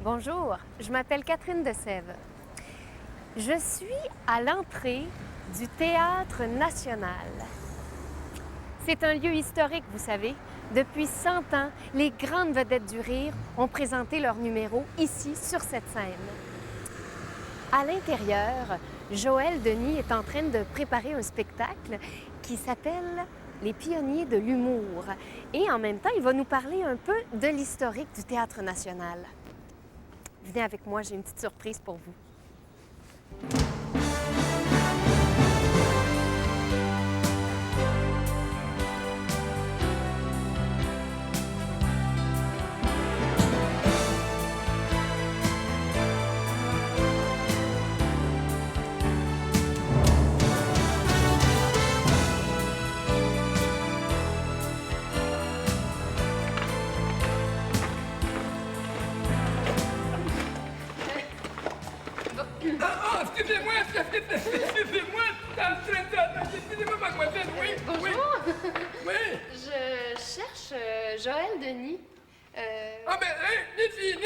Bonjour, je m'appelle Catherine de Sèvres. Je suis à l'entrée du Théâtre national. C'est un lieu historique, vous savez. Depuis 100 ans, les grandes vedettes du rire ont présenté leurs numéros ici, sur cette scène. À l'intérieur, Joël Denis est en train de préparer un spectacle qui s'appelle Les pionniers de l'humour. Et en même temps, il va nous parler un peu de l'historique du Théâtre national. Venez avec moi, j'ai une petite surprise pour vous. Excusez-moi, excusez-moi, excusez-moi, mademoiselle, oui, Bonjour. oui. Je cherche Joël Denis. Ah ben, hein, les filles.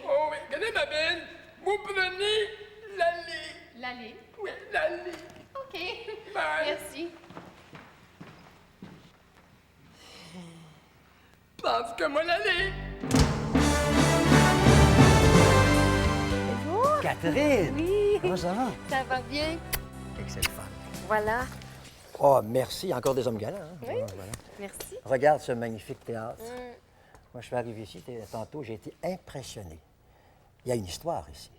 Oh oui, regardez ma belle, vous prenez l'allée. L'allée. Oui, l'allée. OK. Bye. Merci. Pense que moi l'allée. Bonjour. Catherine! Oui. Comment ça va? Ça va bien. C'est le fun. Voilà. Oh, merci. Encore des hommes galants. Hein? Oui. Voilà. Merci. Regarde ce magnifique théâtre. Moi, je suis arrivé ici tantôt, j'ai été impressionné. Il y a une histoire ici.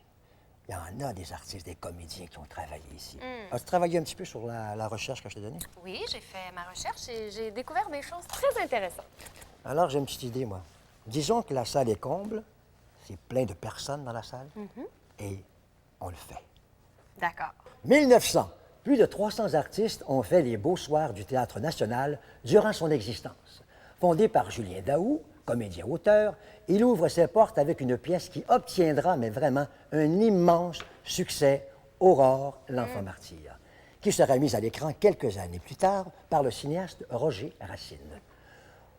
Il y en a des artistes, des comédiens qui ont travaillé ici. As-tu travaillé un petit peu sur la recherche que je t'ai donnée? Oui, j'ai fait ma recherche et j'ai découvert des choses très intéressantes. Alors, j'ai une petite idée, moi. Disons que la salle est comble, c'est plein de personnes dans la salle, et on le fait. D'accord. 1900. Plus de 300 artistes ont fait les beaux soirs du Théâtre national durant son existence. Fondé par Julien Daou, comédien-auteur, il ouvre ses portes avec une pièce qui obtiendra, mais vraiment, un immense succès, Aurore, l'enfant martyr, qui sera mise à l'écran quelques années plus tard par le cinéaste Roger Racine.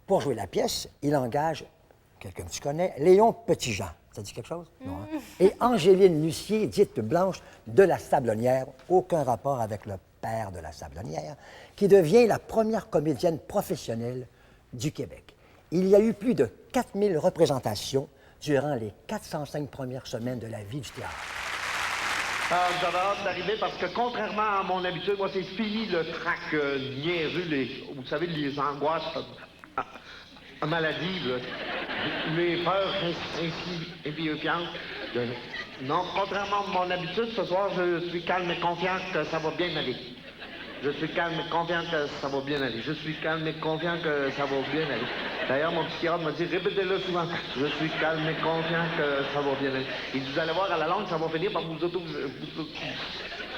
Pour jouer la pièce, il engage, quelqu'un que tu connais, Léon Petitjean. Ça dit quelque chose? Non. Hein? Et Angéline Lucier, dite Blanche de la Sablonnière, aucun rapport avec le père de la Sablonnière, qui devient la première comédienne professionnelle du Québec. Il y a eu plus de 4000 représentations durant les 405 premières semaines de la vie du théâtre. J'avais hâte d'arriver parce que, contrairement à mon habitude, moi, c'est fini le trac niaiseux, vous savez, les angoisses maladives, là, les peurs ainsi épieufiantes. Non, contrairement à mon habitude, ce soir, je suis calme et confiant que ça va bien aller. Je suis calme et confiant que ça va bien aller. Je suis calme et confiant que ça va bien aller. D'ailleurs, mon psychiatre m'a dit, répétez-le souvent. Je suis calme et confiant que ça va bien aller. Et vous allez voir, à la longue, ça va finir par vous auto...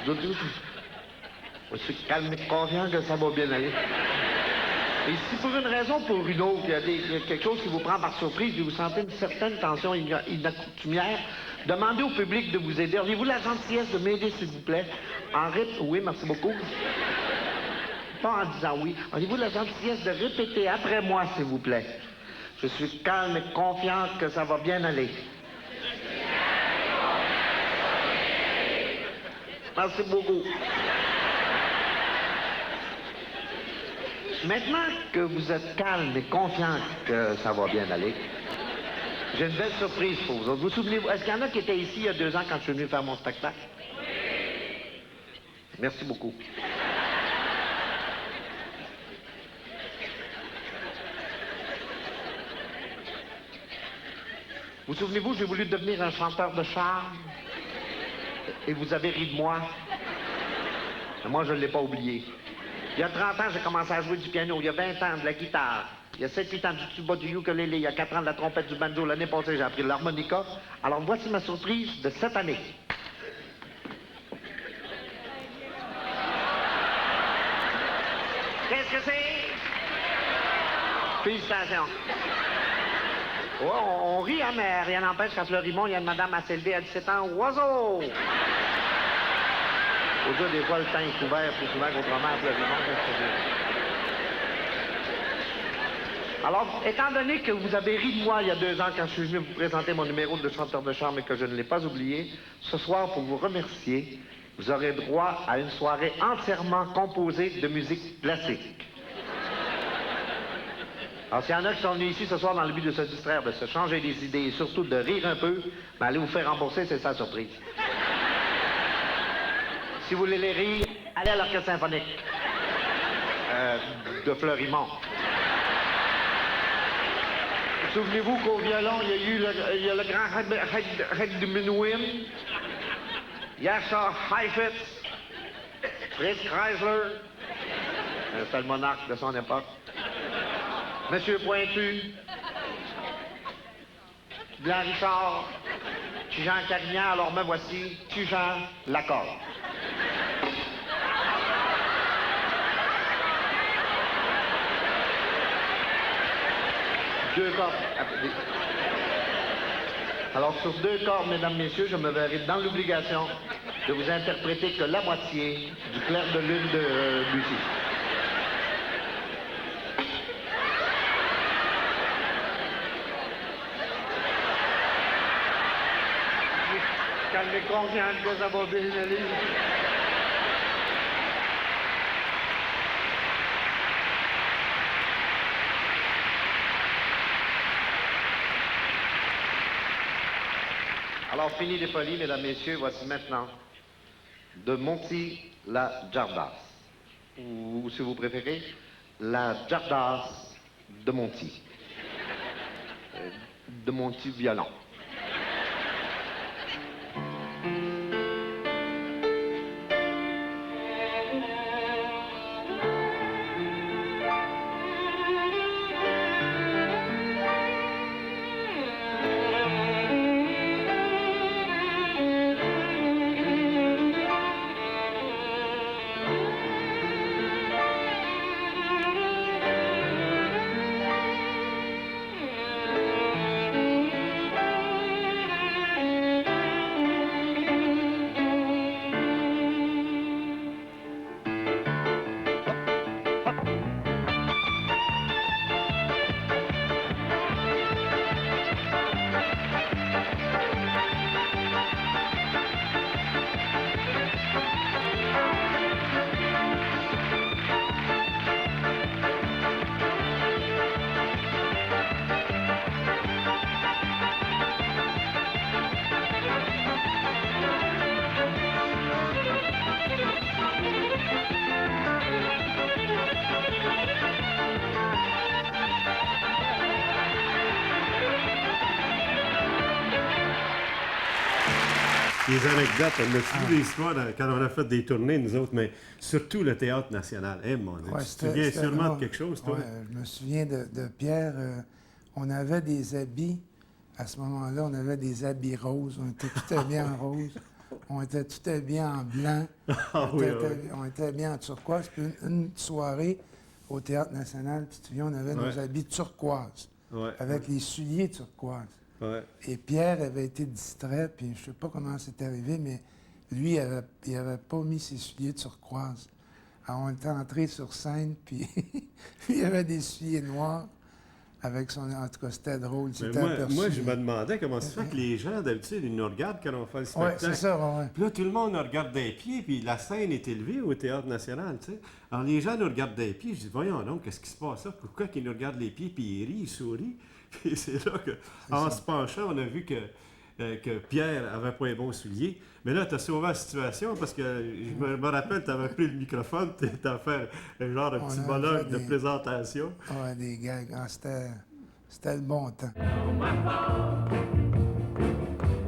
Je suis calme et confiant que ça va bien aller. Et si pour une raison ou pour une autre, il y a quelque chose qui vous prend par surprise et vous sentez une certaine tension inaccoutumière, demandez au public de vous aider. Auriez-vous la gentillesse de m'aider, s'il vous plaît? Oui, merci beaucoup. Pas en disant oui. Auriez-vous la gentillesse de répéter après moi, s'il vous plaît? Je suis calme et confiant que ça va bien aller. Merci beaucoup. Maintenant que vous êtes calme et confiant que ça va bien aller, j'ai une belle surprise pour vous autres. Vous souvenez-vous, est-ce qu'il y en a qui étaient ici il y a 2 ans quand je suis venu faire mon spectacle? Merci beaucoup. Vous souvenez-vous, j'ai voulu devenir un chanteur de charme et vous avez ri de moi. Mais moi, je ne l'ai pas oublié. Il y a 30 ans, j'ai commencé à jouer du piano. Il y a 20 ans, de la guitare. Il y a 7-8 ans, du tuba, du ukulélé. Il y a 4 ans, de la trompette, du banjo. L'année passée, j'ai appris l'harmonica. Alors, voici ma surprise de cette année. Qu'est-ce que c'est? Félicitations. Oh, on rit, hein, mais rien n'empêche qu'à Fleurimont, il y a une madame à s'élever à 17 ans. Oiseau! Au jeu, des fois, le temps est couvert plus souvent qu'autrement à Fleurimont. Alors, étant donné que vous avez ri de moi il y a 2 ans quand je suis venu vous présenter mon numéro de chanteur de charme et que je ne l'ai pas oublié, ce soir, pour vous remercier, vous aurez droit à une soirée entièrement composée de musique classique. Alors, s'il y en a qui sont venus ici ce soir dans le but de se distraire, de se changer les idées et surtout de rire un peu, ben allez vous faire rembourser, c'est ça la surprise. Si vous voulez les rire, allez à l'orchestre symphonique de Fleurimont. Souvenez-vous qu'au violon, il y a le grand Hedmund, Yasser Heifetz, Fritz Kreisler, c'était le monarque de son époque, Monsieur Pointu, Blanc Richard, Jean Carignan, alors me voici, Jean Lacorde. Deux cordes. Alors, sur 2 cordes, mesdames, messieurs, je me verrai dans l'obligation de vous interpréter que la moitié du clair de lune de Bussy. Calmez confiance que ça va bien aller. Alors, fini les folies, mesdames, messieurs, voici maintenant de Monty la Jardas. Ou, si vous préférez, la Jardas de Monty. De Monty violon. Des anecdotes, on a suivi des histoires quand on a fait des tournées, nous autres, mais surtout le Théâtre National. Eh, mon Dieu, tu te souviens sûrement de quelque chose, toi? Ouais, je me souviens de Pierre. On avait des habits, à ce moment-là, on avait des habits roses. On était tout habillés en rose. On était tout habillés en blanc. On était habillés en turquoise. Puis une soirée au Théâtre National, tu te souviens, on avait nos habits turquoises, avec les souliers turquoises. Ouais. Et Pierre avait été distrait, puis je ne sais pas comment c'est arrivé, mais lui, il avait pas mis ses souliers turquoise. Alors, on était entré sur scène, puis il avait des souliers noirs avec son... En tout cas, c'était drôle, c'était aperçu. Moi, je me demandais comment ça se fait que les gens, d'habitude, ils nous regardent quand on fait le spectacle. Oui, c'est ça, ouais. Puis là, tout le monde nous regarde des pieds, puis la scène est élevée au Théâtre National, tu sais. Alors, les gens nous regardent des pieds, je dis, voyons donc, qu'est-ce qui se passe là? Pourquoi qu'ils nous regardent les pieds, puis ils rient, ils sourient? Puis c'est là qu'en se penchant, on a vu que Pierre avait pas un bon soulier. Mais là, tu as sauvé la situation parce que je me rappelle, tu avais pris le microphone, tu étais à faire un genre de petit monologue de présentation. Oui, des gags. Ah, c'était le bon temps.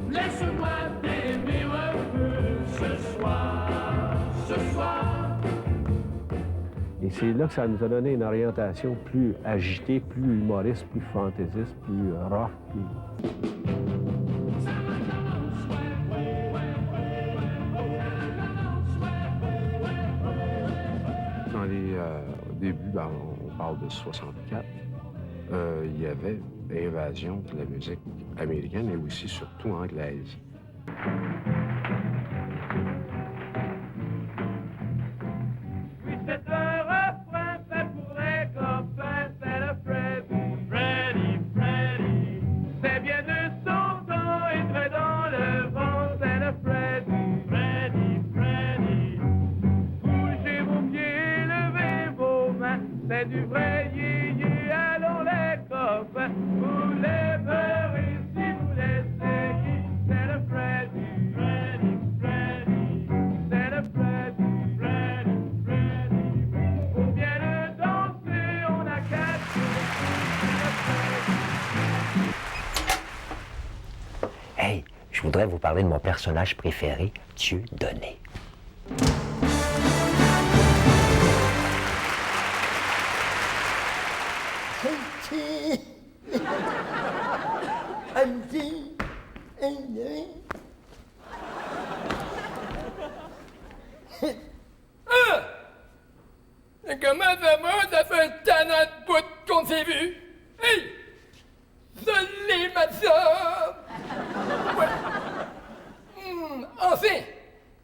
Laisse-moi t'aimer un peu ce soir. Et c'est là que ça nous a donné une orientation plus agitée, plus humoriste, plus fantaisiste, plus rock. Au début, on parle de 64, il y avait invasion de la musique américaine et aussi surtout anglaise. C'est un refrain fait pour les copains, c'est le Freddy. c'est du vrai yé-yé, allons les copains, vous l'aimerez si vous l'essayez, c'est le Freddy, Freddy, Freddy, c'est le Freddy, Freddy, Freddy, on vient de danser, on a cassé, Hey, je voudrais vous parler de mon personnage préféré, Dieudonné. Et comment ça va? Ça fait un tannant de bout qu'on s'est vu. Hey! Salut, ma soeur! Ouais. Enfin!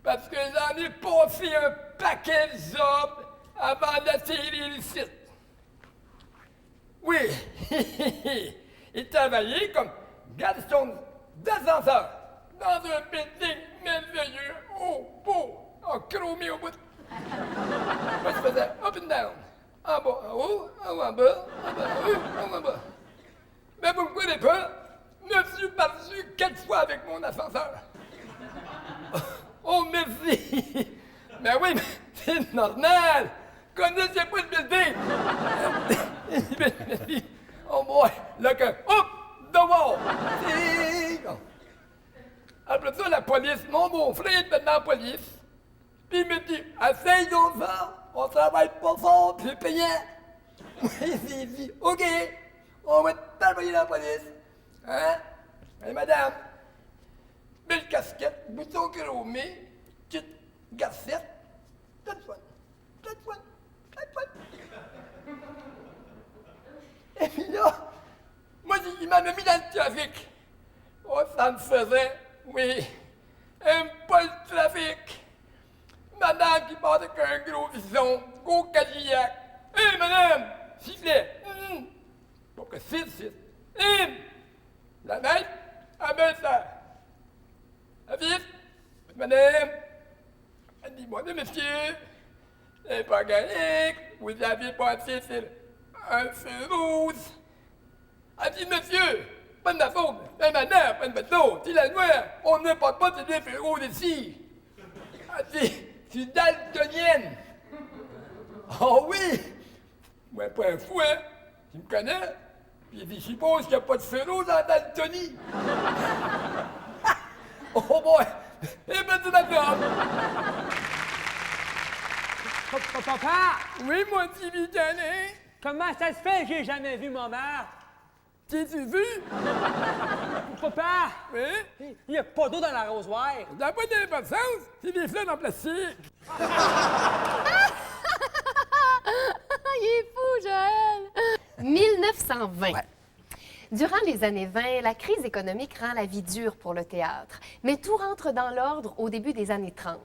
Parce que j'en ai passé un paquet de jobs avant d'atterrir ici. Oui! Et travaillé comme garçon d'ascenseur dans un building merveilleux, beau, en chromé au bout. Moi, je faisais up and down. En bas, en haut, en haut, en bas, en bas, en haut, en bas. Mais vous ne croyez pas, je me suis battu 4 fois avec mon ascenseur. Oh, merci! Ben oui, mais c'est normal! Connaissez pas le building! Merci! Oh boy! Là que, hop! The wall! Après ça, la police, mon beau-frère est dans la police. Puis il me dit, essaye donc ça, on travaille pas fort, puis c'est payant. Oui, j'ai dit, OK, on va t'envoyer la police. Hein? Et madame, belle casquette, bouton chromé, petite garcette, tout de suite. Et puis là, moi, il m'avait mis dans le trafic. Oh, ça me faisait, oui, aime pas le trafic. Madame qui part avec un gros vison, gros Cadillac. Hé, madame, sifflet. Pour que c'est. La mère, elle met ça. La fille, madame, elle dit, moi, monsieur, c'est pas gagné, vous avez passé un feu rouge. Elle dit, monsieur, pas de ma faute, c'est madame, pas de ma faute, c'est la loi, on ne porte pas de feux rouges ici. Elle dit, je suis daltonienne. Oh oui! Moi, pas un fou, hein? Tu me connais? Puis il dit, je suppose qu'il n'y a pas de feu rouge en Daltonie. Oh boy! Eh ben, c'est d'accord! Papa! Oui, mon petit Vitané? Comment ça se fait que j'ai jamais vu ma mère? T'es-tu vu? Papa! Oui? Il n'y a pas d'eau dans l'arrosoir. Ça n'a pas d'importance, c'est des fleurs en plastique. Il est fou, Joël! 1920. Ouais. Durant les années 20, la crise économique rend la vie dure pour le théâtre, mais tout rentre dans l'ordre au début des années 30.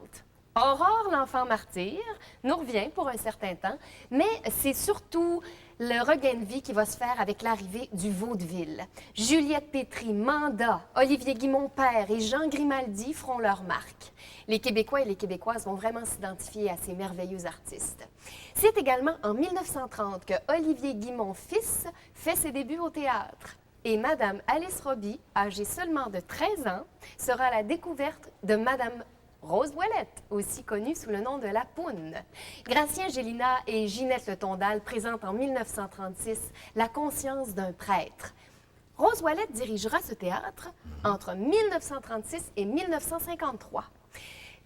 Aurore, l'enfant martyr, nous revient pour un certain temps, mais c'est surtout le regain de vie qui va se faire avec l'arrivée du vaudeville. Juliette Pétry, Manda, Olivier Guimond-Père et Jean Grimaldi feront leur marque. Les Québécois et les Québécoises vont vraiment s'identifier à ces merveilleux artistes. C'est également en 1930 que Olivier Guimond-Fils fait ses débuts au théâtre. Et Madame Alice Roby, âgée seulement de 13 ans, sera la découverte de Madame Rose Ouellette, aussi connue sous le nom de La Poune. Gratien Gélina et Ginette Le Tondal présentent en 1936 La conscience d'un prêtre. Rose Ouellette dirigera ce théâtre entre 1936 et 1953.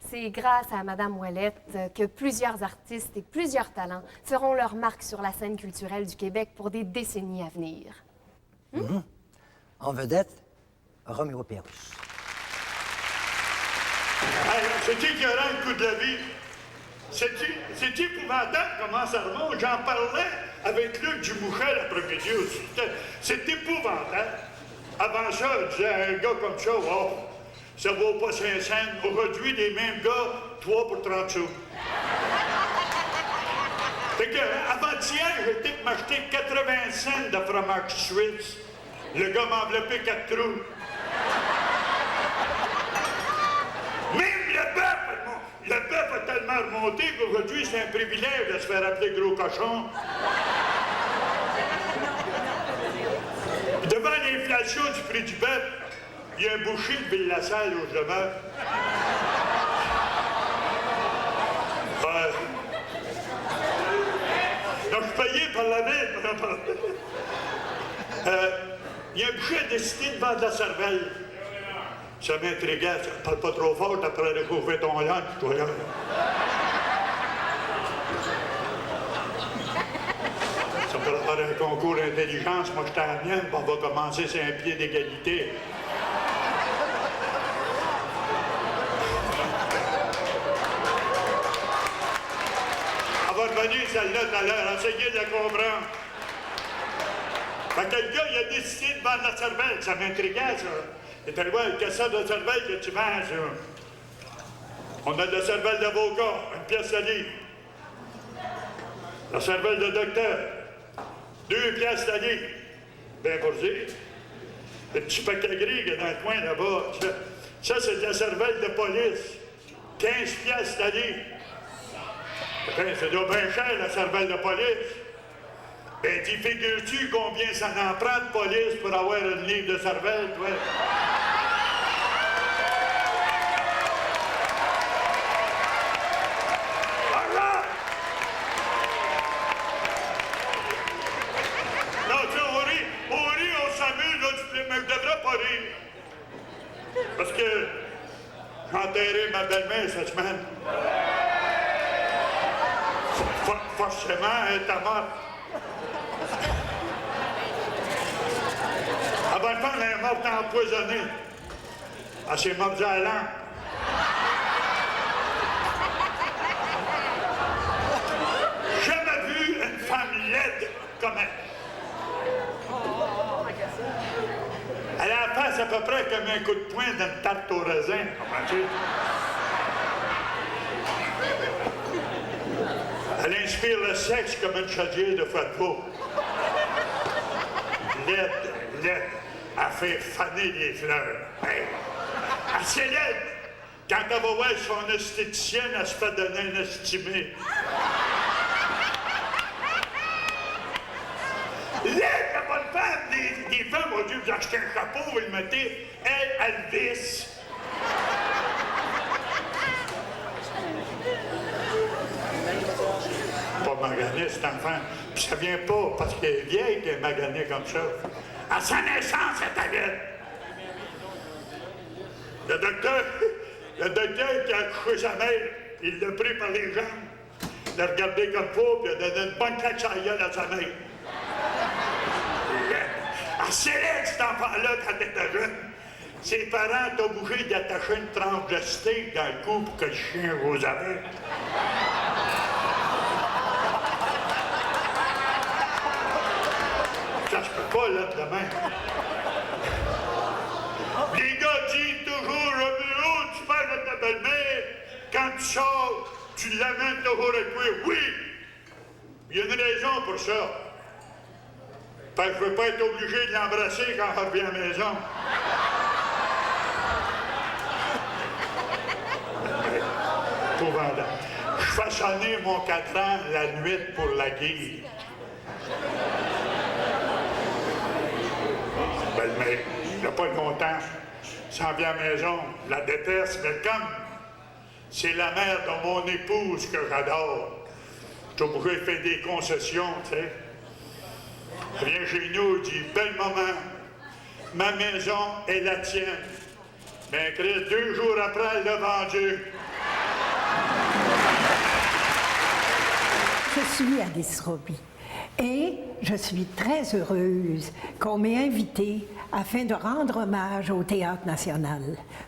C'est grâce à Madame Ouellette que plusieurs artistes et plusieurs talents feront leur marque sur la scène culturelle du Québec pour des décennies à venir. En vedette, Roméo Pérus. Hey, c'est écœurant le coup de la vie. C'est épouvantable comment ça remonte. J'en parlais avec Luc Dumouchet l'après-midi aussi. C'est épouvantable. Avant ça, je disais à un gars comme ça, oh, ça vaut pas 5 cents. Aujourd'hui, les mêmes gars, 3 pour 30 sous. Fait que, avant-hier, j'ai été m'acheter 80 cents de fromage suisse. Le gars m'a enveloppé 4 trous. Même le bœuf a tellement remonter qu'aujourd'hui, c'est un privilège de se faire appeler gros cochon. Devant l'inflation du prix du bœuf, il y a un boucher de Ville-la-Salle où je demeure. Donc, je suis payé par la ville. Il y a un boucher décidé de vendre de la cervelle. Ça m'intriguait, ça parle pas trop fort, après recouvrir ton langue, toi là. Ça pourrait faire un concours d'intelligence, moi j'étais à la mienne, puis on va commencer sur un pied d'égalité. On va revenir celle-là tout à l'heure, essayez de la comprendre. Fait que le gars, il a décidé de vendre la cervelle, ça m'intriguait, ça. Il est allé voir une cassette de cervelle que tu vends, ça. On a de la cervelle d'avocat, une pièce à livre. La cervelle de docteur, 2 pièces à livre. Bien pour dire. Le petit paquet gris qui est dans le coin là-bas, ça c'est de la cervelle de police. 15 pièces à livre. C'est bien cher, la cervelle de police. Ben, t'y figures-tu combien ça en prend de police pour avoir une livre de cervelle, toi? Voilà! Non, tu sais, on rit, on s'amuse, là, mais je devrais pas rire. Parce que j'ai enterré ma belle-mère cette semaine. Forcément, elle est morte. Avant de elle est morte empoisonnée. Elle s'est morte à la langue. Jamais vu une femme laide comme elle. Elle a la face à peu près comme un coup de poing d'une tarte au raisin, comprends-tu? Elle inspire le sexe comme une chaudière de foie de veau. Laide, elle fait faner les fleurs. Hey. Assez laide. Quand elle va voir son esthéticienne, elle se fait donner un estimé. Laide, la bonne femme, des femmes ont dû vous acheter un chapeau, vous le mettez. Elle visse. Pas maganée, cet enfant. Puis ça vient pas parce qu'elle est vieille qu'elle est maganée comme ça. À sa naissance, elle était laide. Le docteur qui a accouché sa mère, il l'a pris par les jambes, l'a regardé comme faux, puis il a donné une bonne claque sur la gueule à sa mère. Elle s'est laide, cet enfant-là, quand elle était jeune. Ses parents étaient obligés d'attacher une tranche de steak dans le cou pour que le chien vous avait. Ça se peut pas, là, demain. Les gars disent toujours, Roméo, tu parles de ta belle-mère, quand tu sors, tu l'amènes toujours avec toi. Oui! Il y a une raison pour ça. Parce que je veux pas être obligé de l'embrasser quand elle revient à la maison. Épouvantable. Je façonnais mon 4 ans la nuit pour la guille. Belle-mère, il n'y a pas longtemps, s'en vient à la maison, je la déteste, mais comme c'est la mère de mon épouse que j'adore, je suis obligé de faire des concessions, tu sais. Elle vient chez nous, elle dit, belle maman, ma maison est la tienne. Ben, Chris, 2 jours après, elle l'a vendue. Je suis Alice Roby et je suis très heureuse qu'on m'ait invitée afin de rendre hommage au Théâtre national.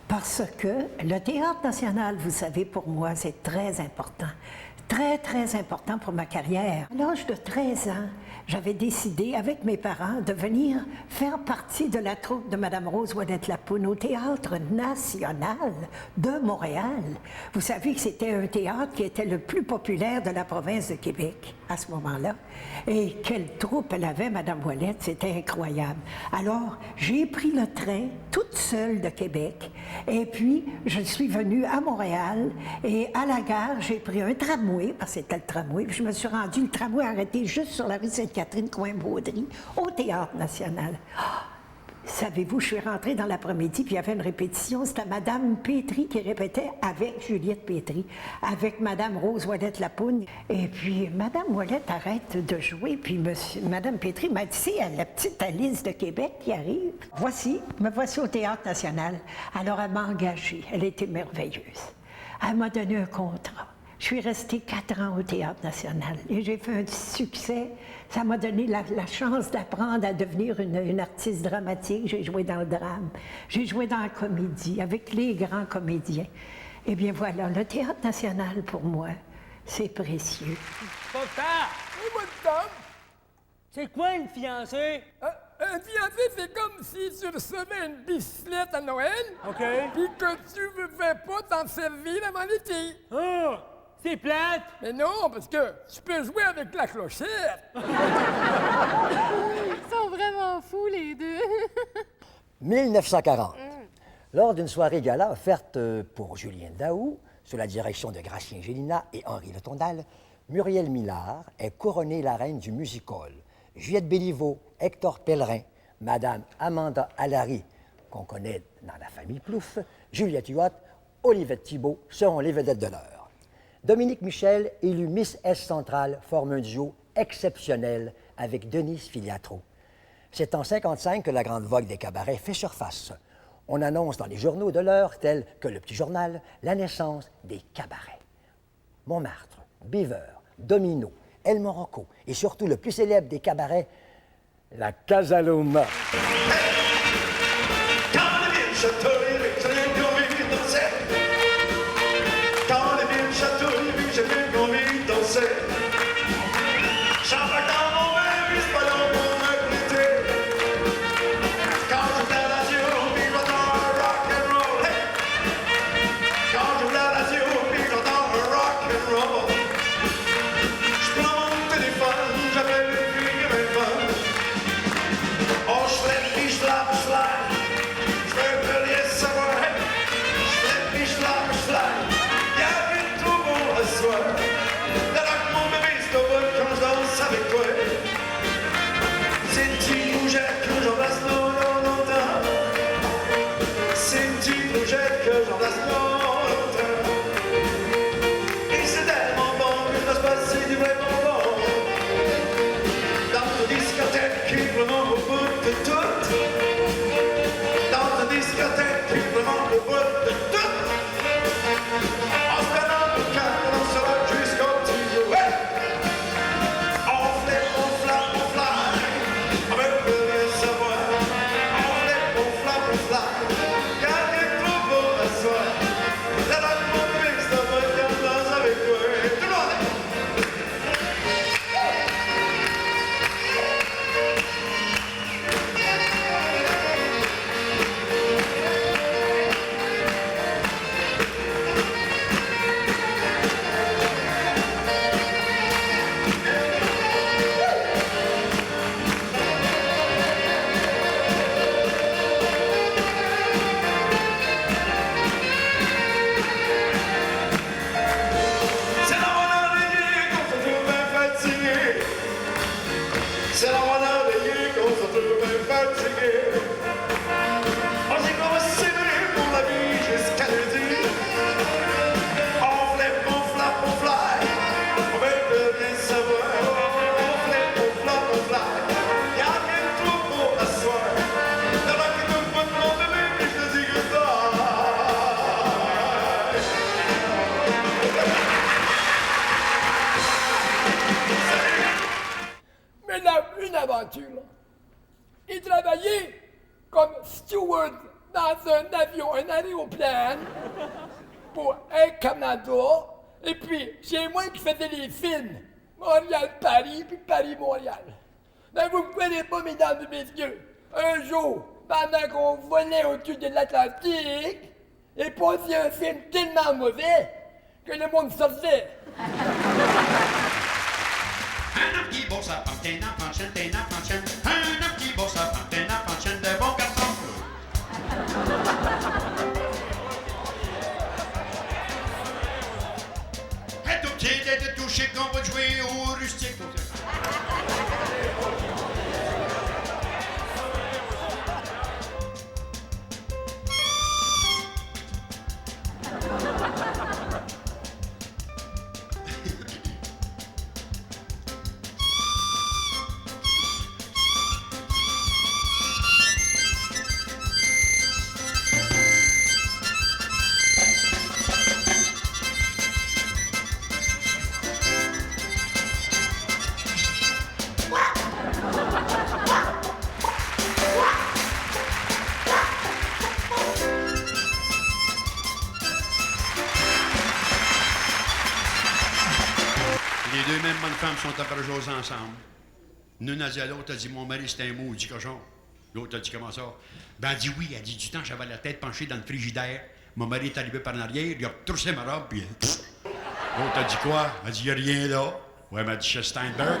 Parce que le Théâtre national, vous savez, pour moi, c'est très important. très, très important pour ma carrière. À l'âge de 13 ans, j'avais décidé, avec mes parents, de venir faire partie de la troupe de Mme Rose Ouellette-Lapoune au Théâtre national de Montréal. Vous savez que c'était un théâtre qui était le plus populaire de la province de Québec à ce moment-là. Et quelle troupe elle avait, Mme Ouellette, c'était incroyable. Alors, j'ai pris le train toute seule de Québec. Et puis, je suis venue à Montréal et à la gare, j'ai pris un tramway, parce que c'était le tramway, puis je me suis rendue, le tramway arrêté juste sur la rue Sainte-Catherine, coin Baudry, au Théâtre national. Ah! Savez-vous, je suis rentrée dans l'après-midi, puis il y avait une répétition. C'était Mme Pétry qui répétait avec Juliette Pétry, avec Mme Rose Ouellette-Lapoune. Et puis, Mme Ouellette arrête de jouer, puis Mme Pétry m'a dit, c'est la petite Alice de Québec qui arrive. Me voici au Théâtre national. Alors, elle m'a engagée. Elle était merveilleuse. Elle m'a donné un contrat. Je suis restée 4 ans au Théâtre national et j'ai fait un succès. Ça m'a donné la chance d'apprendre à devenir une artiste dramatique. J'ai joué dans le drame, j'ai joué dans la comédie, avec les grands comédiens. Eh bien voilà, le Théâtre national, pour moi, c'est précieux. Papa! Oui, madame. C'est quoi une fiancée? Un fiancé, c'est comme si tu recevais une bicyclette à Noël. OK. Puis que tu ne veux pas t'en servir avant l'été. Oh! C'est plate! Mais non, parce que tu peux jouer avec la clochette. Ils sont vraiment fous, les deux. 1940. Lors d'une soirée gala offerte pour Julien Daou, sous la direction de Gratien Gélina et Henri Le Tondal, Muriel Millard est couronnée la reine du music-hall. Juliette Béliveau, Hector Pellerin, Madame Amanda Allary, qu'on connaît dans la famille Plouffe, Juliette Huot, Olivette Thibault seront les vedettes de l'heure. Dominique Michel, élue Miss S Centrale, forme un duo exceptionnel avec Denise Filiatro. C'est en 1955 que la grande vogue des cabarets fait surface. On annonce dans les journaux de l'heure, tels que Le Petit Journal, la naissance des cabarets. Montmartre, Beaver, Domino, El Morocco et surtout le plus célèbre des cabarets, la Casa Loma. Il travaillait comme steward dans un avion, un aéroplane pour Air Canada. Et puis, c'est moi qui faisais les films. Montréal-Paris, puis Paris-Montréal. Mais vous me croyez pas, mesdames et messieurs, un jour, pendant qu'on volait au-dessus de l'Atlantique, il passait un film tellement mauvais que le monde sortait. Un homme qui bosse à pente, un enfant de chaîne, un enfant de chaîne. Un homme qui bosse à pente, un enfant de chaîne, de bon garçon. Prêt au pied d'être touché qu'on va jouer au rustique. Sont après jouer ensemble. L'une a dit à l'autre, elle dit, mon mari, c'est un maudit cochon. L'autre a dit, comment ça? Ben, elle dit oui, elle dit, du temps, j'avais la tête penchée dans le frigidaire. Mon mari est arrivé par l'arrière, il a retroussé ma robe, puis l'autre a dit quoi? Elle dit, il n'y a rien là. Ouais, elle m'a dit, chez Steinberg.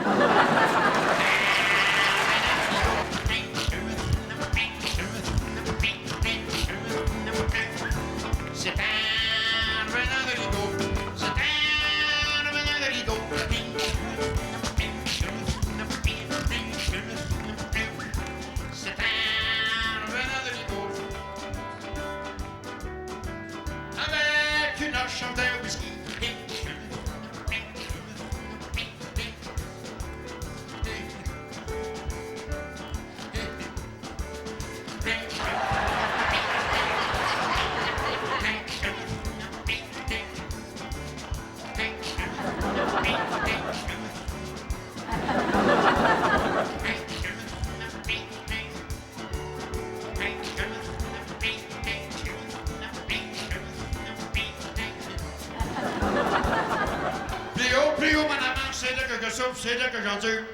C'est là que j'en tue.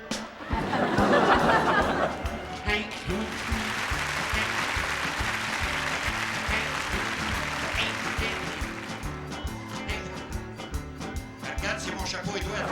Regarde si mon chapeau est douette.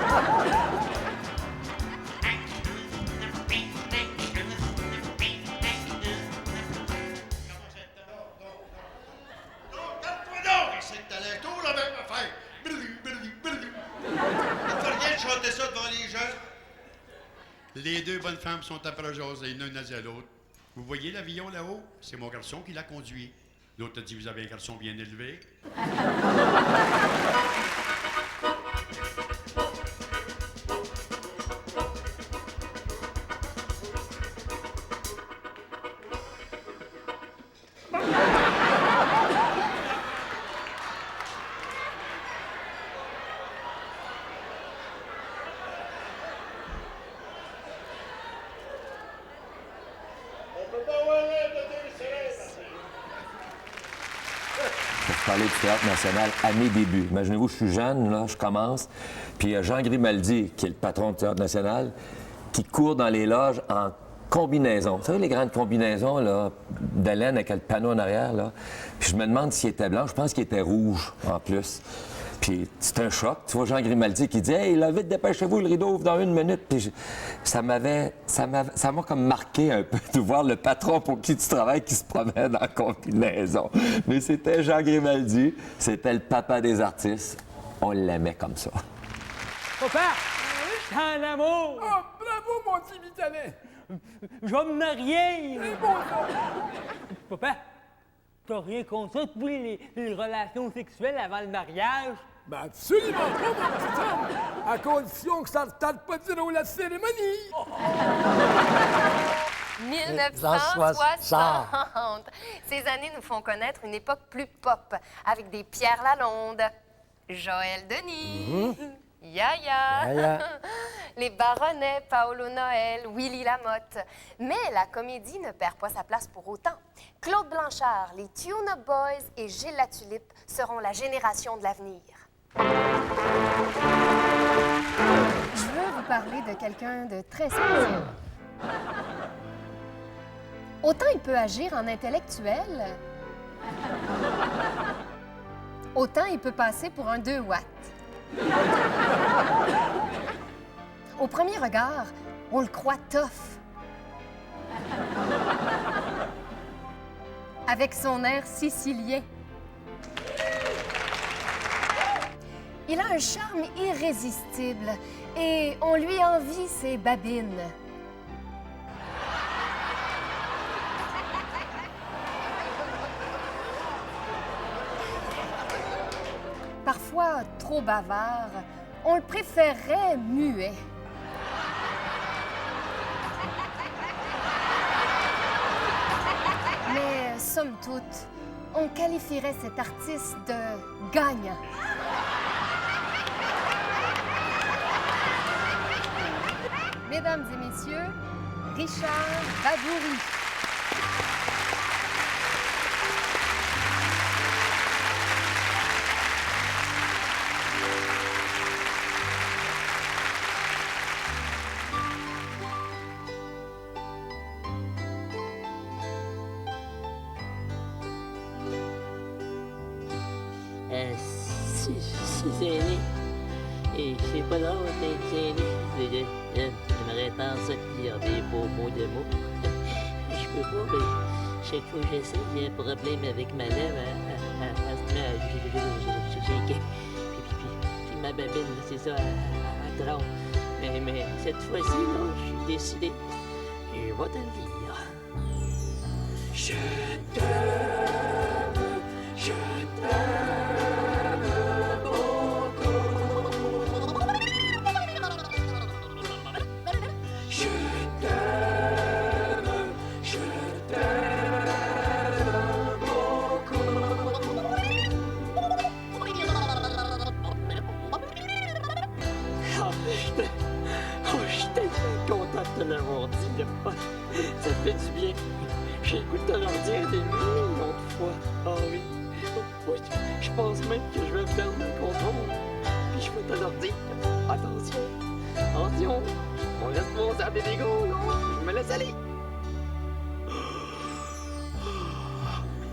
Les deux bonnes femmes sont après jaser, l'une a dit à l'autre. Vous voyez l'avion là-haut? C'est mon garçon qui l'a conduit. L'autre a dit, vous avez un garçon bien élevé. Parler du Théâtre national à mes débuts. Imaginez-vous, je suis jeune, là, je commence, puis il y a Jean Grimaldi, qui est le patron du Théâtre national, qui court dans les loges en combinaison. Vous savez, les grandes combinaisons, là, de laine avec le panneau en arrière, là. Puis je me demande s'il était blanc, je pense qu'il était rouge, en plus. Puis c'est un choc. Tu vois Jean Grimaldi qui dit « Hey, là, vite, dépêchez-vous, le rideau ouvre dans 1 minute. » Puis ça m'a comme marqué un peu de voir le patron pour qui tu travailles qui se promène en combinaison. Mais c'était Jean Grimaldi, c'était le papa des artistes. On l'aimait comme ça. Papa, je suis en amour. Oh, bravo, mon petit Vitalet. Je vais me marier. C'est bon, ça. Papa, t'as rien contre ça, tous les relations sexuelles avant le mariage? Ben absolument pas, mon petit homme, à condition que ça ne tarde pas de la cérémonie. 1960. Ces années nous font connaître une époque plus pop, avec des Pierre Lalonde, Joël Denis, Yaya, les Baronnets, Paolo Noël, Willy Lamotte. Mais la comédie ne perd pas sa place pour autant. Claude Blanchard, les Tune-Up Boys et Gilles Latulippe seront la génération de l'avenir. Je veux vous parler de quelqu'un de très spécial. Autant il peut agir en intellectuel, autant il peut passer pour un 2 watts. Au premier regard, on le croit tough. Avec son air sicilien. Il a un charme irrésistible et on lui envie ses babines. Parfois trop bavard, on le préférerait muet. Mais somme toute, on qualifierait cet artiste de gagnant. Mesdames et messieurs, Richard Babouri. C'est aîné. Et c'est pas drôle d'être aîné. J'aimerais tant ça dire des beaux mots de mots. Je peux pas, mais chaque fois que j'essaie, j'ai un problème avec ma lèvre. Elle se met à shaker. Puis ma babine, c'est ça, elle trompe. Mais cette fois-ci, là, je suis décidé. Je vais te le dire. Je t'aime, je t'aime beaucoup. Je t'aime beaucoup. Je suis tellement content de te l'avoir dit, là. Ça fait du bien. J'ai le goût de te leur dire des millions de fois. Ah oui. Je pense même que je vais perdre mon contrôle. Puis je vais te leur dire. Attention. Attention. Mon responsable est gros, non? Je me laisse aller.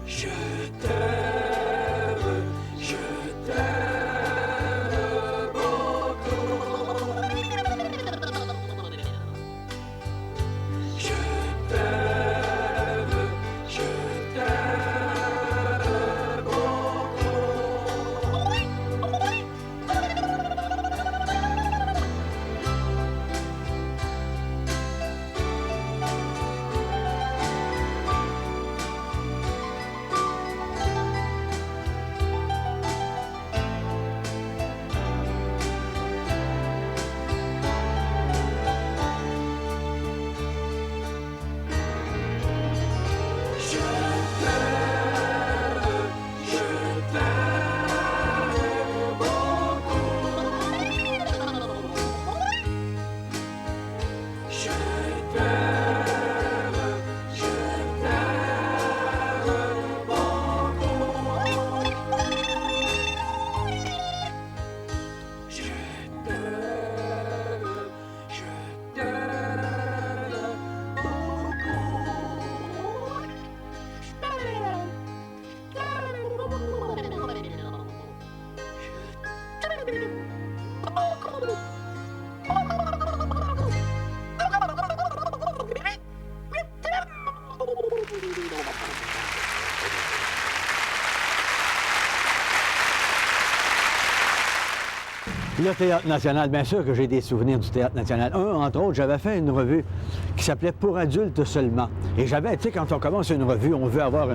Je t'aime. Je t'aime beaucoup. Je t'aime. Je t'aime beaucoup. Le Théâtre national, bien sûr que j'ai des souvenirs du Théâtre national. Entre autres, j'avais fait une revue qui s'appelait Pour adultes seulement. Et j'avais, tu sais, quand on commence une revue, on veut avoir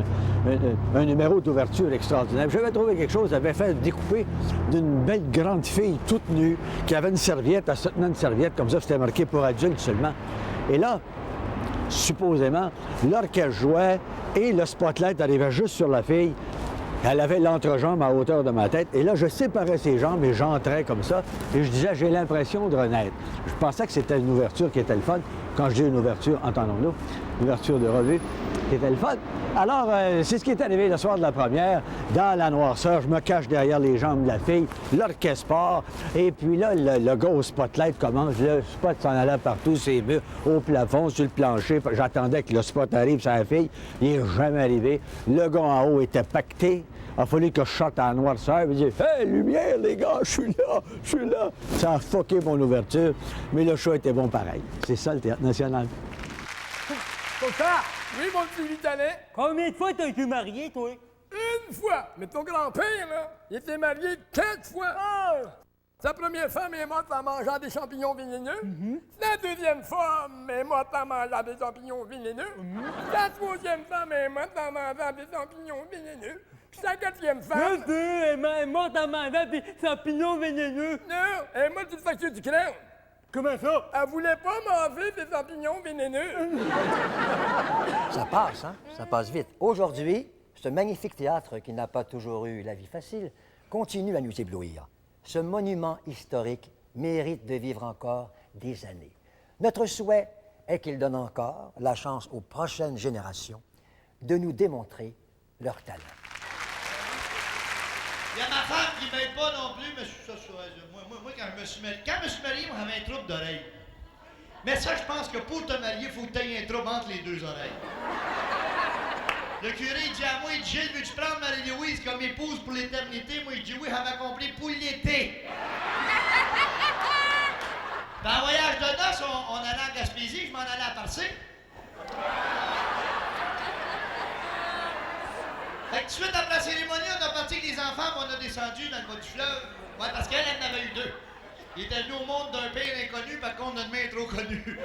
un numéro d'ouverture extraordinaire. J'avais trouvé quelque chose, j'avais fait découper d'une belle grande fille toute nue qui avait une serviette, elle se tenait une serviette, comme ça, c'était marqué Pour adultes seulement. Et là, supposément, l'orchestre jouait et le spotlight arrivait juste sur la fille. Elle avait l'entrejambe à hauteur de ma tête. Et là, je séparais ses jambes et j'entrais comme ça. Et je disais, j'ai l'impression de renaître. Je pensais que c'était une ouverture qui était le fun. Quand je dis une ouverture, entendons-nous, une ouverture de revue qui était le fun. Alors, c'est ce qui est arrivé le soir de la première. Dans la noirceur, je me cache derrière les jambes de la fille. L'orchestre part. Et puis là, le gros spotlight commence. Le spot s'en allait partout, ses murs, au plafond, sur le plancher. J'attendais que le spot arrive sur la fille. Il n'est jamais arrivé. Le gars en haut était pacté. Il a fallu que je sorte à la noirceur et dire « Hey, lumière, les gars, je suis là, je suis là! » Ça a fucké mon ouverture, mais le show était bon pareil. C'est ça, le Théâtre national. Papa! Oui, mon petit Vitalet? Combien de fois t'as été marié, toi? Une fois! Mais ton grand-père, là, il était marié 4 fois! Sa première femme est morte en mangeant des champignons vénéneux. La deuxième femme est morte en mangeant des champignons vénéneux. La troisième femme est morte en mangeant des champignons vénéneux. Puis la quatrième femme... Elle est morte en mangeant des champignons vénéneux. Non, elle est morte d'une facture du crâne. Comment ça? Elle voulait pas manger des champignons vénéneux. Ça passe, hein? Ça passe vite. Aujourd'hui, ce magnifique théâtre qui n'a pas toujours eu la vie facile continue à nous éblouir. Ce monument historique mérite de vivre encore des années. Notre souhait est qu'il donne encore la chance aux prochaines générations de nous démontrer leur talent. Il y a ma femme qui m'aide pas non plus, mais moi quand je me suis marié, moi j'avais un trouble d'oreille. Mais ça, je pense que pour te marier, il faut que tu aies un trouble entre les deux oreilles. Le curé il dit à moi, il dit, Gilles, veux-tu prendre Marie-Louise comme épouse pour l'éternité? Moi, je dis oui, j'avais compris pour l'été. Dans le voyage de noces, on allait en Gaspésie, je m'en allais à Parcé. Fait que tout de suite après la cérémonie, on a parti avec les enfants, puis on a descendu dans le bas du fleuve. Ouais, parce qu'elle en avait eu 2. Il était venu au monde d'un père inconnu, par contre, notre main est trop connue.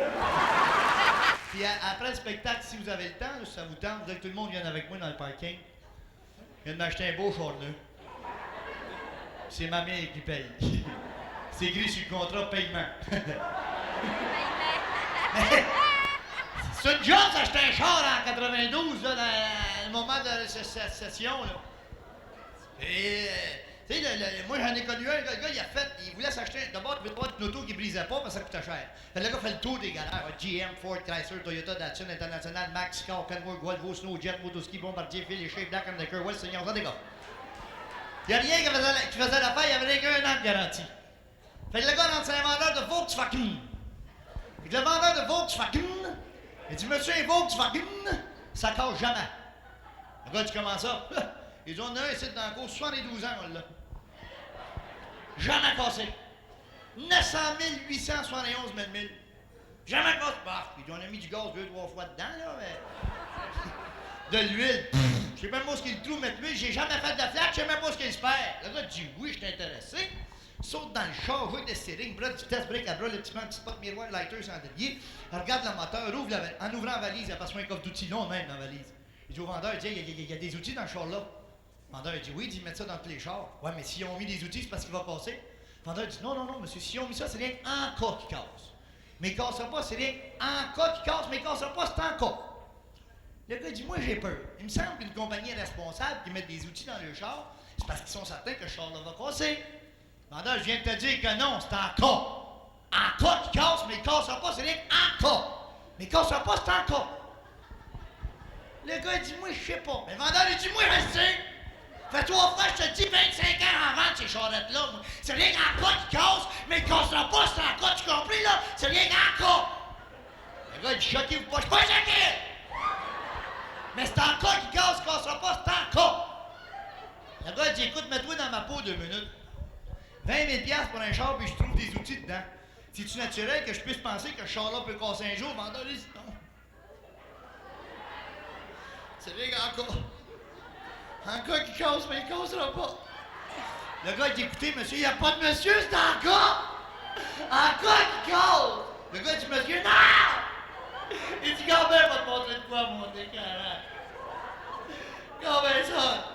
Puis après le spectacle, si vous avez le temps, si ça vous tente, vous voulez que tout le monde vienne avec moi dans le parking. Je viens de m'acheter un beau char neuf. C'est ma mère qui paye. C'est écrit sur le contrat paiement. C'est une job d'acheter un char en 92, là, dans le moment de la session, là. Et, tu sais, moi j'en ai connu un, le gars, il voulait s'acheter, d'abord, il voulait pas une auto qui brisait pas, parce que ça coûtait cher. Fait le gars fait le tour des galères, GM, Ford, Chrysler, Toyota, Datsun, International, Max, Car, Kenworth, Volvo, Snowjet, Motoski, Bombardier, Philly, Shea, Black & Decker, West, Seigneur, ça des gars. Il y a rien qui faisait l'affaire, il y avait rien qu'un an de garantie. Fait que le gars rentre, c'est un vendeur de Volkswagen. Fait que le vendeur de Volkswagen, il dit, monsieur, un Volkswagen, ça casse jamais. Le gars dit, comment ça? Il dit, on a un ici dans la cour, 72 ans, on l'a. Jamais cassé. 900 871 000. Jamais cassé. Bah, il dit, on a mis du gaz 2-3 fois dedans, là, mais... De l'huile. Je sais même pas ce qu'il trouve, mettre l'huile. J'ai jamais fait de la flaque, je sais même pas ce qu'il se perd. Le gars dit, oui, je suis intéressé. Saute dans le char, joue avec des steering, bras de vitesse, break à bras, le petit spot miroir, lighter, chandelier. Regarde le moteur, ouvre en ouvrant la valise, il a passé un coffre d'outils long même dans la valise. Il dit au vendeur, il dit, il y a des outils dans le char-là. Le vendeur, il dit, oui, il dit, mettre ça dans tous les chars. Ouais, mais s'ils ont mis des outils, c'est parce qu'il va casser. Le vendeur dit, non, monsieur, s'ils ont mis ça, c'est rien en cas qui casse. Mais il cassera pas, c'est rien en cas qui casse, mais il cassera pas, c'est en cas. Le gars dit, moi, j'ai peur. Il me semble qu'une compagnie est responsable qui met des outils dans le char, c'est parce qu'ils sont certains que le char-là va casser. Le vendeur, je viens de te dire que non, c'est en cas. En cas qui casse, mais il cassera pas, c'est rien en cas. Mais il cassera pas, c'est en cas. Le gars, il dit, moi, je sais pas. Mais le vendeur, il dit, moi, je sais. Fait 3 fois, je te dis, 25 ans en vente, ces charrettes-là. C'est rien qu'en cas qui casse, mais il cassera pas, c'est en cas, tu compris, là? C'est rien qu'en cas. Le gars, il dit, choquez-vous pas, je suis pas choqué. Mais c'est en cas qui casse, il cassera pas, c'est en cas. Le gars, il dit, écoute, mets-toi dans ma peau 2 minutes. 20 000 $ pour un char, puis je trouve des outils dedans. C'est-tu naturel que je puisse penser que ce char-là peut casser un jour? Le vendeur, il dit, non. C'est rien qu'en cas. En cas qui casse, mais il cassera pas. Le gars dit, écoutez, monsieur, il n'y a pas de monsieur, c'est en cas. En cas qui casse. Le gars dit, monsieur, non! Il dit, quand même, va te montrer de quoi, mon décalage. Quand même, ça.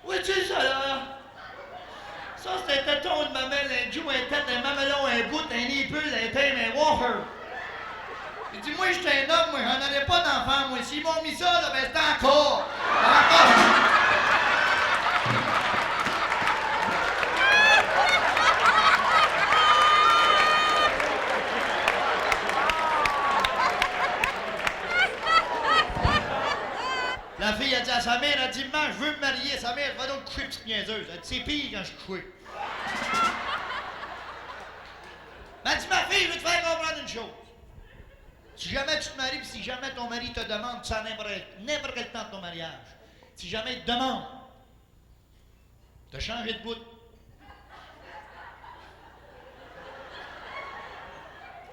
Où est-tu, ça, là? Ça, c'est un téton, une mamelle, un joue, un tête, un mamelon, un bout, un nipule, un thème, un wafer. Il dit, moi, j'étais un homme, moi, j'en avais pas d'enfant, moi. S'ils m'ont mis ça, là, ben, c'est encore. a dit à sa mère, elle dit, maman, je veux me marier. Sa mère, va donc coucher, petite niaiseuse. Elle dit, c'est pire quand je suis couché. Elle dit, ma fille, je veux te faire comprendre une chose. Si jamais tu te maries, puis si jamais ton mari te demande, ça n'importe quel temps de ton mariage, si jamais il te demande de changer de bout,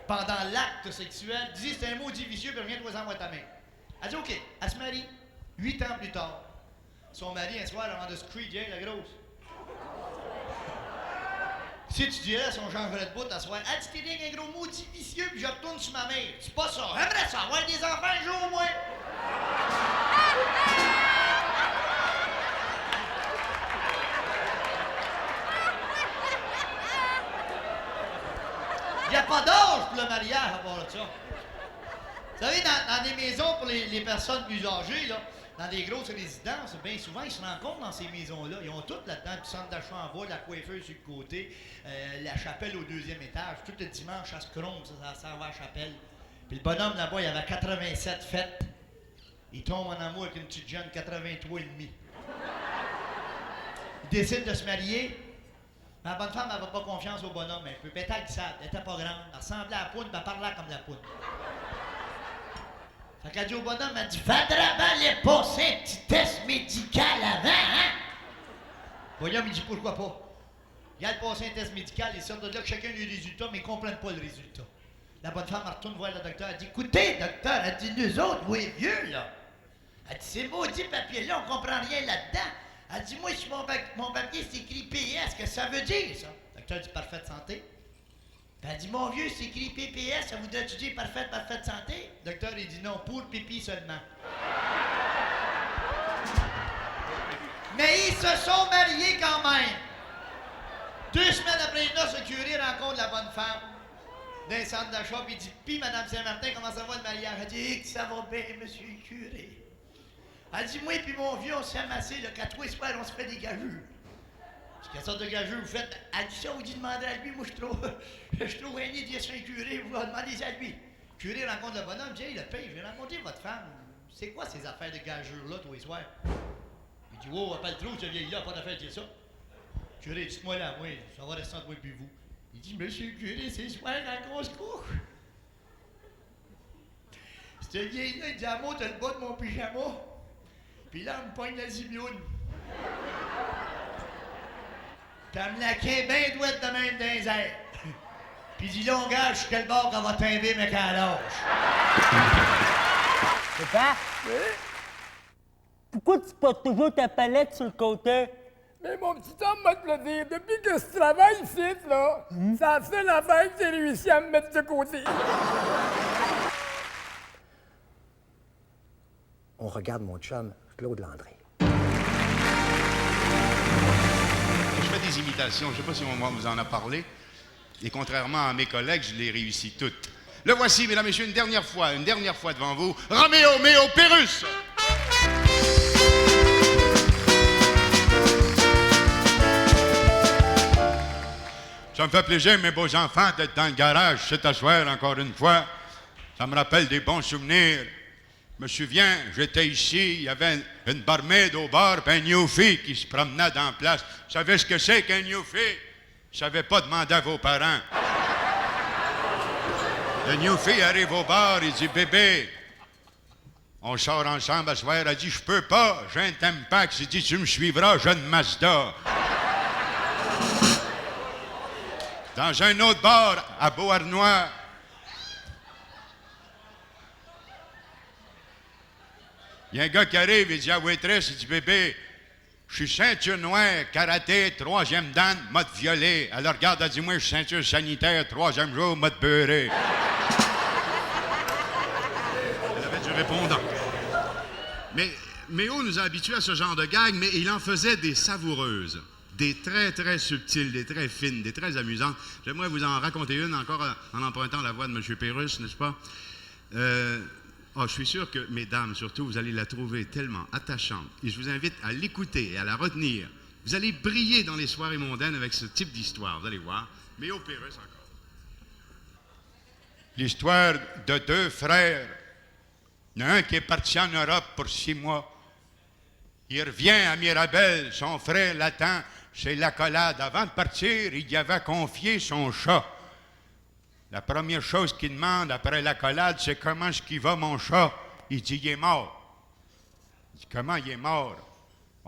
pendant l'acte sexuel, dis c'est un maudit vicieux, puis rien de toi en moi ta main. Elle dit OK, elle se marie. 8 ans plus tard, son mari, un soir, avant de se crier, la grosse. Si tu dirais son changerait de bout à soir, elle dit t'es rien un gros maudit vicieux, puis je retourne sur ma mère. C'est pas ça. J'aimerais ça, avoir des enfants un jour au moins. Il n'y a pas d'âge pour le mariage à part de ça. Vous savez, dans des maisons pour les personnes plus âgées, là, dans des grosses résidences, bien souvent, ils se rencontrent dans ces maisons-là. Ils ont tout là-dedans, du centre d'achat en bas, la coiffeuse sur le côté, la chapelle au 2e étage. Tout le dimanche, ça se crompe, ça va à la chapelle. Puis le bonhomme là-bas, il avait 87 fêtes. Il tombe en amour avec une petite jeune, 83 et demi. Il décide de se marier. La bonne femme n'avait pas confiance au bonhomme un peu. Puis elle était glissade, elle était pas grande. Elle ressemblait à la poudre, mais elle parlait comme la poudre. Fait qu'elle dit au bonhomme, elle dit, faudrait bien aller passer un petit test médical avant, hein? Le bonhomme, il dit, pourquoi pas? Il a passé un test médical, il sort de là que chacun a eu les résultats, mais ils ne comprennent pas le résultat. La bonne femme, elle retourne voir le docteur, elle dit, écoutez, docteur, elle dit, nous autres, vous êtes vieux, là. Elle dit, ces maudits papiers-là, on comprend rien là-dedans. Elle dit, moi, sur mon papier, c'est écrit PS, qu'est-ce que ça veut dire, ça? Le docteur dit, parfaite santé. Puis elle dit, mon vieux, c'est écrit PPS, ça voudrait-tu dire parfaite santé? Le docteur, il dit, non, pour pipi seulement. Mais ils se sont mariés quand même. 2 semaines après les noces, le curé rencontre la bonne femme dans un centre d'achat, puis il dit, puis Madame Saint-Martin, comment ça va le mariage? Elle dit, ça va bien, monsieur le curé. Elle dit, moi puis mon vieux, on s'est amassé, là, qu'à tous les soirs, on se fait des gageurs. Quelle sorte de gageurs vous faites? Elle dit ça, vous dites demander à lui, moi je suis trop aîné de dire c'est un curé, vous demandez à lui. Le curé rencontre le bonhomme, dit, hey, le père, je vais rencontrer votre femme. C'est quoi ces affaires de gageurs-là, tous les soirs? Il dit, oh, appelle trop, ce vieil-là, pas d'affaire de dire ça. Le curé, dites-moi là, moi, ça va rester entre moi et vous. Il dit, monsieur le curé, c'est soir la grosse couche. Ce vieil-là, il dit, à moi, t'as le bas de mon pyjama. Puis là, on me pogne la zibioune. Puis elle me laquait bien douette de même dans les airs. Puis il dit, là, on gage, je suis quel bord qu'on va tomber, mais qu'elle lâche. Papa? Oui? Pourquoi tu portes toujours ta palette sur le côté? Mais mon petit homme m'a te le dire, depuis que je travaille ici, là, c'est la seule affaire que j'ai réussi à me mettre de côté. On regarde mon chum, Claude Landry. Je fais des imitations, je ne sais pas si on vous en a parlé, et contrairement à mes collègues, je les réussis toutes. Le voici, mesdames et messieurs, une dernière fois devant vous, Roméo Méo Pérus! Ça me fait plaisir, mes beaux enfants, d'être dans le garage cet soir encore une fois. Ça me rappelle des bons souvenirs. Je me souviens, j'étais ici, il y avait une barmaid au bar, puis un newfie qui se promenait dans la place. Vous savez ce que c'est qu'un newfie? Je savais pas demander à vos parents. Le newfie arrive au bar, il dit, bébé, on sort ensemble à ce soir. Elle dit, je peux pas, j'ai un Tampax. Il dit, tu me suivras, j'ai une Mazda. Dans un autre bar, à Beauharnois, il y a un gars qui arrive, il dit à waitress, il dit, bébé, je suis ceinture noire, karaté, 3e dan, mode violet. Elle regarde, elle dit, moi, je suis ceinture sanitaire, 3e jour, mode beurré. Elle avait du répondant. Mais Méo nous a habitués à ce genre de gag, mais il en faisait des savoureuses, des très, très subtiles, des très fines, des très amusantes. J'aimerais vous en raconter une encore en empruntant la voix de M. Pérus, n'est-ce pas? Je suis sûr que, mesdames, surtout, vous allez la trouver tellement attachante. Et je vous invite à l'écouter et à la retenir. Vous allez briller dans les soirées mondaines avec ce type d'histoire, vous allez voir. Mais au Pérus encore. L'histoire de 2 frères. Il y en a un qui est parti en Europe pour 6 mois. Il revient à Mirabel, son frère l'attend chez l'accolade. Avant de partir, il y avait confié son chat. La première chose qu'il demande après l'accolade, c'est comment est-ce qu'il va, mon chat? Il dit, il est mort. Il dit, comment il est mort?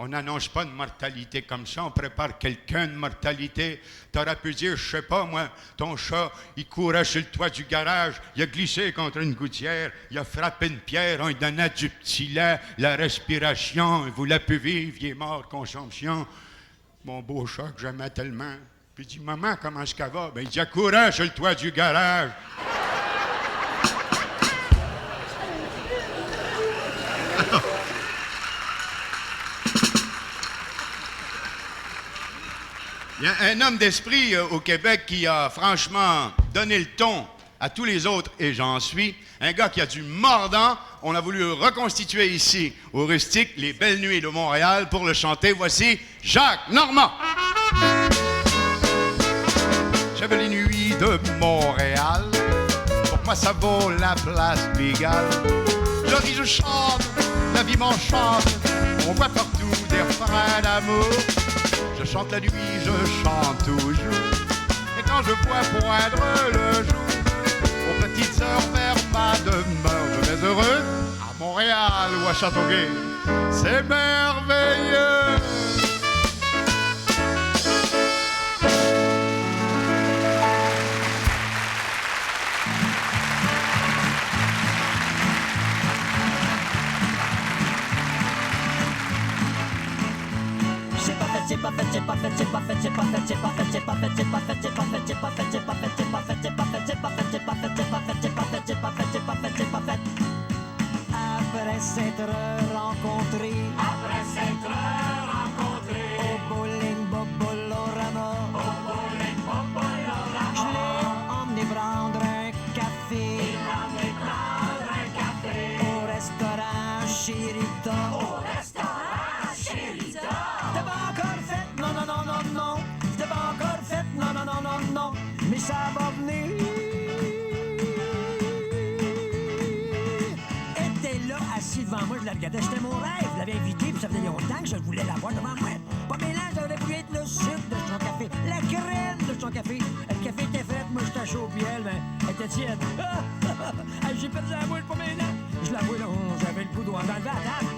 On n'annonce pas de mortalité comme ça, on prépare quelqu'un de mortalité. T'aurais pu dire, je sais pas, moi, ton chat, il courait sur le toit du garage, il a glissé contre une gouttière, il a frappé une pierre, on lui donnait du petit lait, la respiration, il voulait plus vivre, il est mort, consomption. Mon beau chat que j'aimais tellement. Puis il dit, maman, comment est-ce qu'elle va? Ben, il dit, elle courait sur le toit du garage. Il y a un homme d'esprit au Québec qui a franchement donné le ton à tous les autres, et j'en suis. Un gars qui a du mordant. On a voulu reconstituer ici, au Rustique, les belles nuits de Montréal pour le chanter. Voici Jacques Normand. J'avais les nuits de Montréal. Pour moi, ça vaut la place Pigalle. Je ris, je chante, la vie m'enchante. On voit partout des refrains d'amour. Je chante la nuit, je chante toujours. Et quand je vois poindre le jour, aux petites heures vers ma demeure, je vais heureux à Montréal ou à Châteauguay. C'est merveilleux. C'est pas fait, c'est pas fait, c'est pas fait, c'est pas fait, c'est pas fait, c'est pas fait, c'est pas fait, c'est pas fait, c'est pas fait, c'est pas fait, c'est pas fait, c'est pas fait, c'est pas fait, c'est pas fait, c'est pas fait, c'est pas fait, c'est pas fait, c'est pas fait, c'est pas fait. Après s'être rencontrés, au bowling Bobolorama, je l'ai emmené prendre un café, au restaurant Chirita. C'était pas encore fait, non, non, non, non, non. C'était pas encore fait, non, non, non, non, non. Mais ça va venir. Était là, assis devant moi, je la regardais, c'était mon rêve. Je l'avais invité, puis ça faisait longtemps que je voulais l'avoir devant moi. Pas mélange, ça aurait pu être le sucre de son café, la crème de son café. Le café était frais, moi j'étais chaud, puis elle, ben, elle était tiède. J'ai perdu la boule, pas mélange. Je la boule, j'avais le boudoir dans la table.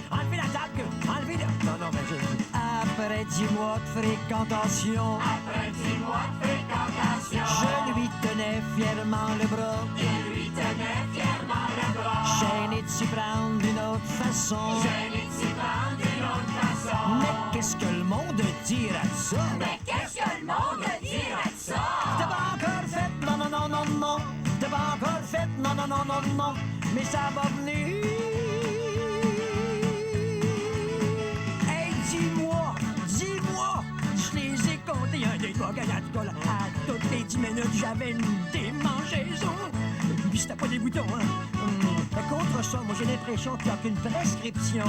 Enlevez la table, enlevez la... Non, non, mais je... Après 10 mois de fréquentation, je lui tenais fièrement le bras. Gêné de s'y prendre d'une autre façon. Mais qu'est-ce que le monde dira de ça? C'était pas encore fait, non, non, non, non, non. C'était pas encore fait, non, non, non, non, non. Mais ça va venir. Hey, 10 mois, je les ai comptés. Un, deux, trois, quatre, à toutes les 10 minutes, j'avais une démangeaison. Puis c'était pas des boutons, hein. Contre ça, moi j'ai l'impression qu'il n'y a qu'une prescription.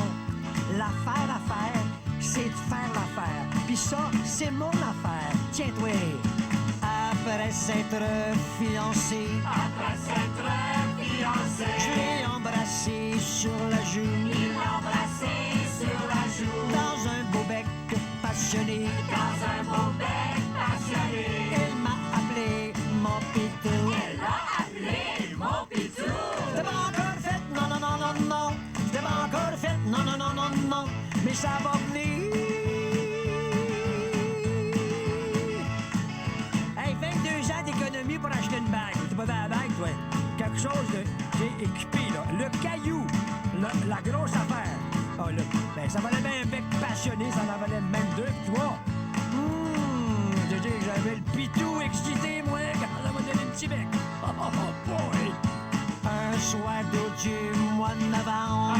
L'affaire à faire, c'est de faire l'affaire. Puis ça, c'est mon affaire. Tiens-toi. Après s'être fiancé, je l'ai embrassé sur la joue. Dans un beau bec passionné. Elle m'a appelé mon pitou. C'était pas encore fait, non, non, non, non, non. C'était pas encore fait, non, non, non, non, non. Mais ça va venir. Hey, 22 ans d'économie pour acheter une bague. T'as pas fait la bague, toi? Quelque chose de... J'ai équipé, là. Le caillou. La grosse affaire. Ah, là. Ben, ça valait bien un bec passionné. Ça en valait même 2 puis 3. J'ai dit que j'avais le pitou excité, moi. Quand ça m'a donné un petit bec. Oh, boy. Un soir d'août du mois de novembre.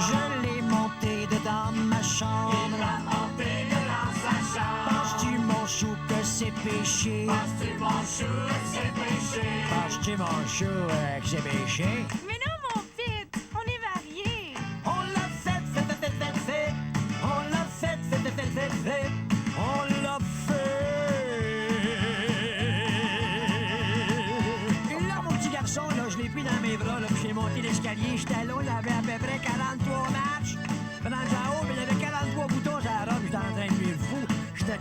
Je l'ai monté dedans ma chambre. Penses-tu, mon chou, que c'est péché? Penses-tu, mon chou, que c'est péché? Mais non, mon pit, on est variés. On l'a fait. On l'a fait. On l'a fait. Et là, mon petit garçon, là, je l'ai pris dans mes bras, là, puis j'ai monté l'escalier. J'étais là, il y avait à peu près 43 marches.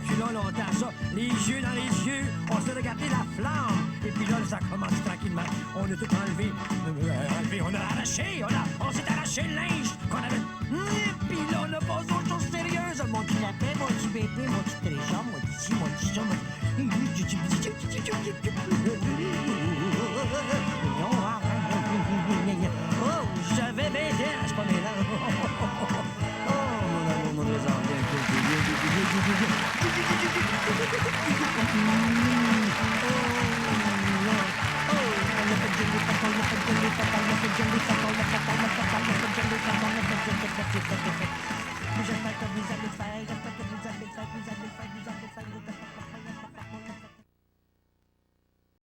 puis là, longtemps, ça, les yeux dans les yeux, on s'est regardé la flamme. Et puis là, ça commence tranquillement. On a tout enlevé. On a arraché, on s'est arraché le linge qu'on avait. Puis là, on a passé aux choses sérieuses. Mon petit lapin, mon petit bébé, mon petit trésor, mon petit ci, mon petit ça, oh, j'avais baisé à ce moment-là. Oh, mon amour, mon trésor. J'espère que vous avez fait,